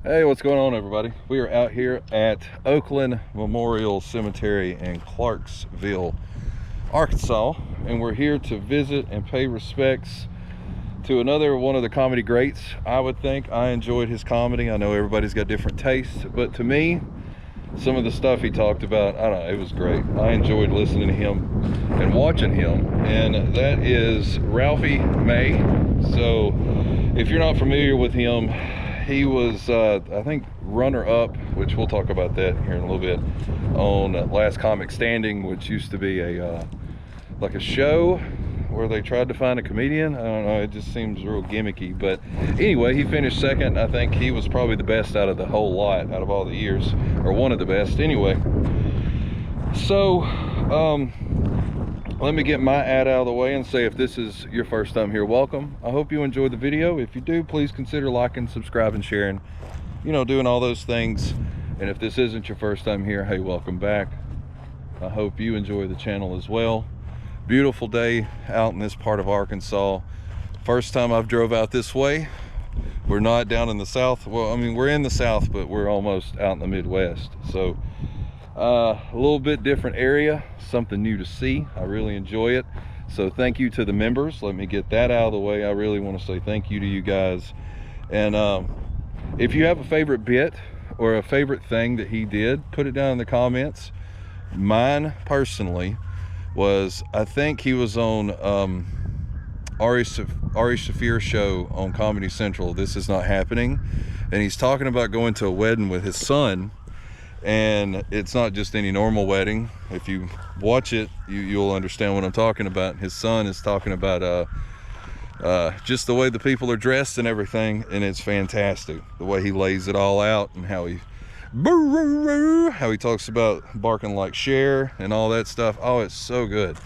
Hey, what's going on, everybody? We are out here at Oakland Memorial Cemetery in Clarksville, Arkansas, and we're here to visit and pay respects to another one of the comedy greats. I would think I enjoyed his comedy. I know everybody's got different tastes, but to me, some of the stuff he talked about, I don't know, it was great. I enjoyed listening to him and watching him, and that is Ralphie May. So if you're not familiar with him, he was, I think, runner-up, which we'll talk about that here in a little bit, on Last Comic Standing, which used to be a like a show where they tried to find a comedian. I don't know, it just seems real gimmicky. But anyway, he finished second. I think he was probably the best out of the whole lot, out of all the years, or one of the best anyway. So let me get my ad out of the way and say, if this is your first time here, welcome. I hope you enjoyed the video. If you do, please consider liking, subscribing, sharing, you know, doing all those things. And if this isn't your first time here, hey, welcome back. I hope you enjoy the channel as well. Beautiful day out in this part of Arkansas. First time I've drove out this way. We're not down in the south. Well, I mean, we're in the south, but we're almost out in the Midwest. So a little bit different area, something new to see. I really enjoy it. So thank you to the members. Let me get that out of the way. I really want to say thank you to you guys. And if you have a favorite bit or a favorite thing that he did, put it down in the comments. Mine personally was, I think he was on Ari Shaffir's show on Comedy Central, This Is Not Happening, and he's talking about going to a wedding with his son. And it's not just any normal wedding. If you watch it, you'll understand what I'm talking about. His son is talking about just the way the people are dressed and everything, and it's fantastic. The way he lays it all out, and how he talks about barking like Cher and all that stuff. Oh, it's so good.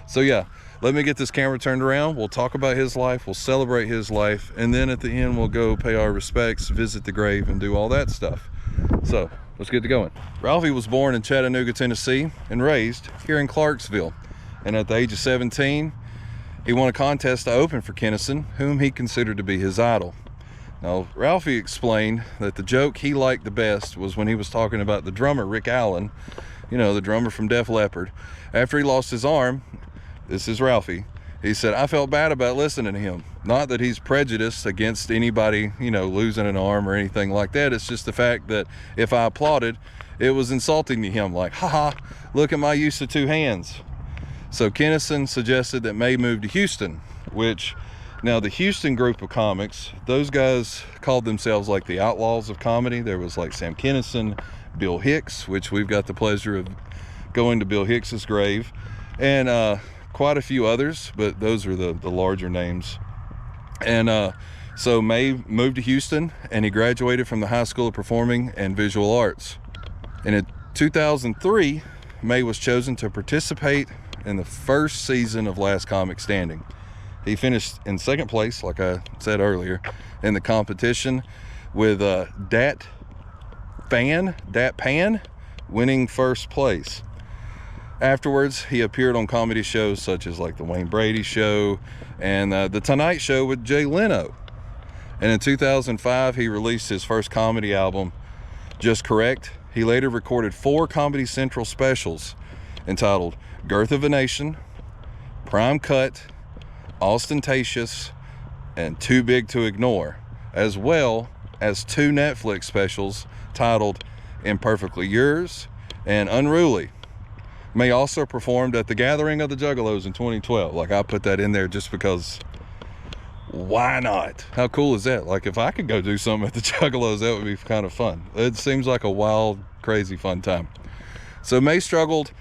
So yeah, let me get this camera turned around. We'll talk about his life, we'll celebrate his life, and then at the end we'll go pay our respects, visit the grave, and do all that stuff. So let's get to going. Ralphie was born in Chattanooga, Tennessee, and raised here in Clarksville. And at the age of 17, he won a contest to open for Kinnison, whom he considered to be his idol. Now, Ralphie explained that the joke he liked the best was when he was talking about the drummer, Rick Allen, you know, the drummer from Def Leppard. After he lost his arm, this is Ralphie, he said, I felt bad about listening to him. Not that he's prejudiced against anybody, you know, losing an arm or anything like that. It's just the fact that if I applauded, it was insulting to him, like, haha, look at my use of two hands. So Kinnison suggested that May move to Houston, which, now the Houston group of comics, those guys called themselves like the outlaws of comedy. There was like Sam Kinison, Bill Hicks, which we've got the pleasure of going to Bill Hicks's grave, and quite a few others, but those are the larger names. And so May moved to Houston, and he graduated from the High School of Performing and Visual Arts. And in 2003, May was chosen to participate in the first season of Last Comic Standing. He finished in second place, like I said earlier, in the competition, with Dat Pan winning first place. Afterwards, he appeared on comedy shows such as like the Wayne Brady Show and the Tonight Show with Jay Leno. And in 2005, he released his first comedy album, Just Correct. He later recorded 4 Comedy Central specials entitled Girth of a Nation, Prime Cut, Ostentatious, and Too Big to Ignore, as well as 2 Netflix specials titled Imperfectly Yours and Unruly. May also performed at the Gathering of the Juggalos in 2012. Like, I put that in there just because, why not? How cool is that? Like, if I could go do something at the Juggalos, that would be kind of fun. It seems like a wild, crazy, fun time. So May struggled,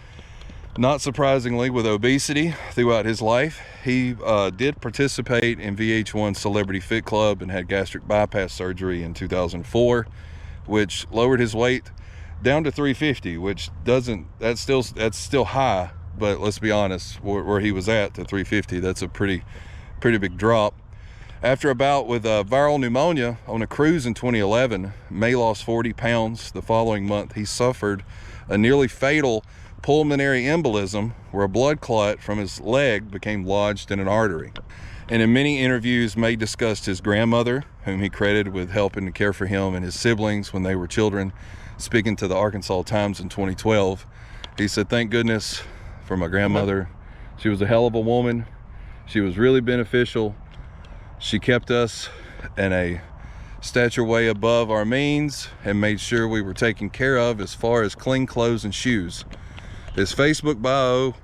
not surprisingly, with obesity throughout his life. He did participate in VH1's Celebrity Fit Club and had gastric bypass surgery in 2004, which lowered his weight down to 350, which that's still high, but let's be honest, where he was at to 350, that's a pretty big drop. After a bout with viral pneumonia on a cruise in 2011, May lost 40 pounds. The following month, he suffered a nearly fatal pulmonary embolism, where a blood clot from his leg became lodged in an artery. And in many interviews, May discussed his grandmother, whom he credited with helping to care for him and his siblings when they were children. Speaking to the Arkansas Times in 2012, he said, "Thank goodness for my grandmother. She was a hell of a woman. She was really beneficial. She kept us in a stature way above our means and made sure we were taken care of as far as clean clothes and shoes." His Facebook bio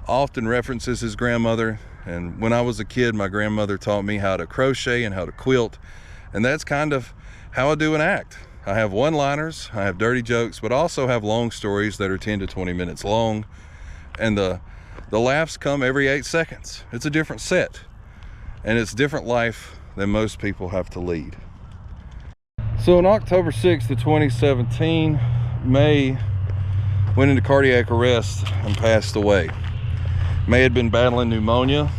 often references his grandmother, and when I was a kid, my grandmother taught me how to crochet and how to quilt, and that's kind of how I do an act. I have one-liners, I have dirty jokes, but I also have long stories that are 10 to 20 minutes long, and the laughs come every 8 seconds. It's a different set, and it's a different life than most people have to lead. So on October 6th of 2017, May went into cardiac arrest and passed away. May had been battling pneumonia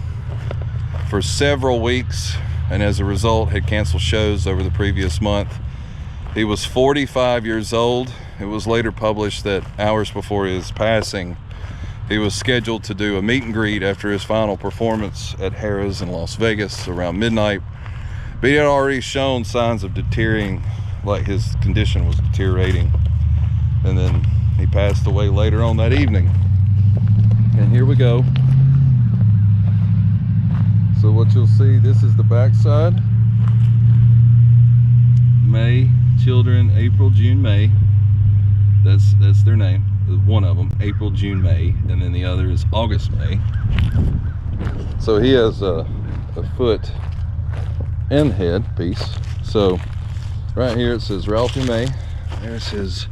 for several weeks, and as a result had canceled shows over the previous month. He was 45 years old. It was later published that hours before his passing, he was scheduled to do a meet and greet after his final performance at Harrah's in Las Vegas around midnight. But he had already shown signs of deteriorating, like his condition was deteriorating. And then he passed away later on that evening. And here we go. So what you'll see, this is the backside. May, children, April, June, May. That's their name. One of them, April, June, May, and then the other is August, May. So he has a foot and head piece. So right here it says Ralphie May. There's his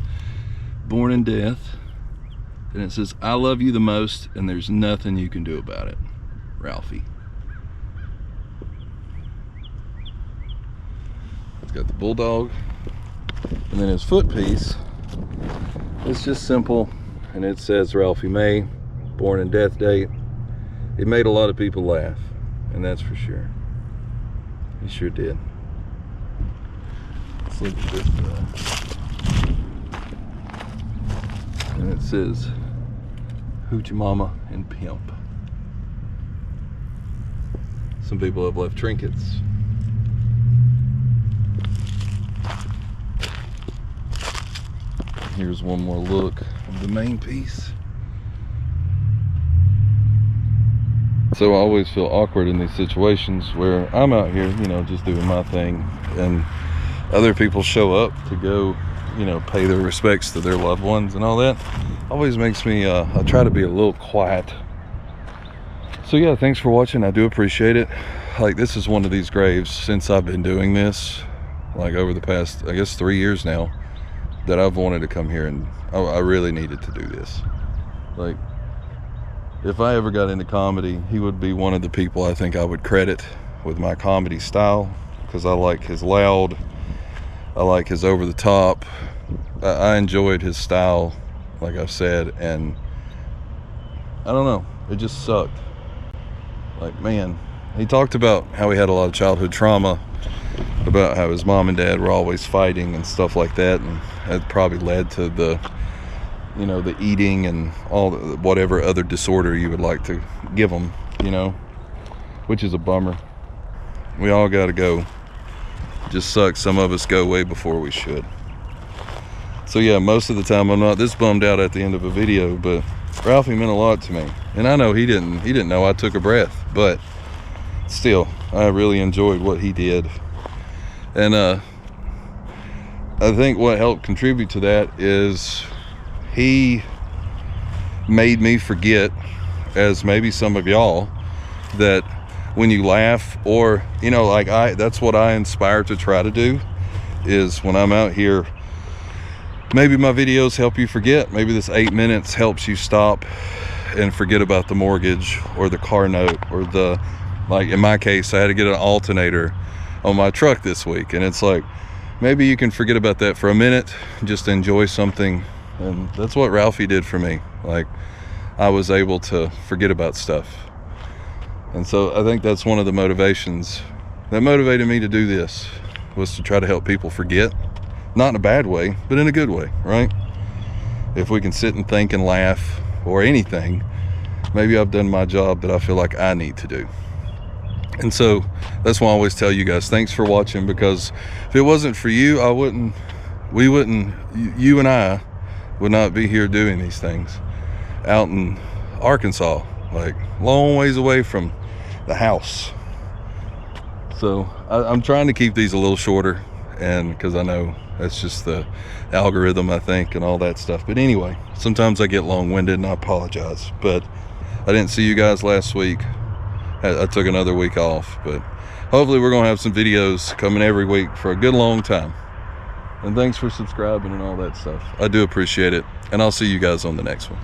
born in death. And it says, "I love you the most, and there's nothing you can do about it, Ralphie." He's got the bulldog, and then his foot piece, it's just simple, and it says Ralphie May, born and death date. It made a lot of people laugh, and that's for sure. He sure did. Let's look at this. And it says Hoochie Mama and Pimp. Some people have left trinkets. Here's one more look of the main piece. So I always feel awkward in these situations where I'm out here, you know, just doing my thing, and other people show up to go, you know, pay their respects to their loved ones and all that. Always makes me I try to be a little quiet. So yeah, thanks for watching. I do appreciate it. Like, this is one of these graves since I've been doing this, like over the past, I guess, 3 years now, that I've wanted to come here, and I really needed to do this. Like, if I ever got into comedy, he would be one of the people I think I would credit with my comedy style, because I like his loud, I like his over the top. I enjoyed his style, like I've said, and I don't know, it just sucked. Like, man, he talked about how he had a lot of childhood trauma, about how his mom and dad were always fighting and stuff like that, and that probably led to the, you know, the eating and all the, whatever other disorder you would like to give them, you know, which is a bummer. We all got to go. Just sucks. Some of us go way before we should. So yeah, most of the time I'm not this bummed out at the end of a video, but Ralphie meant a lot to me, and I know he didn't know I took a breath, but still, I really enjoyed what he did. And I think what helped contribute to that is he made me forget, as maybe some of y'all, that when you laugh, or, you know, like that's what I inspire to try to do, is when I'm out here, maybe my videos help you forget. Maybe this 8 minutes helps you stop and forget about the mortgage or the car note, or the, like in my case, I had to get an alternator on my truck this week, and it's like, maybe you can forget about that for a minute, just enjoy something. And that's what Ralphie did for me. Like, I was able to forget about stuff. And so I think that's one of the motivations that motivated me to do this, was to try to help people forget. Not in a bad way, but in a good way, right? If we can sit and think and laugh, or anything, maybe I've done my job that I feel like I need to do. And so that's why I always tell you guys, thanks for watching, because if it wasn't for you, you and I would not be here doing these things out in Arkansas, like long ways away from the house. So I'm trying to keep these a little shorter, and because I know that's just the algorithm, I think, and all that stuff. But anyway, sometimes I get long-winded and I apologize, but I didn't see you guys last week. I took another week off, but hopefully we're gonna have some videos coming every week for a good long time. And thanks for subscribing and all that stuff. I do appreciate it, and I'll see you guys on the next one.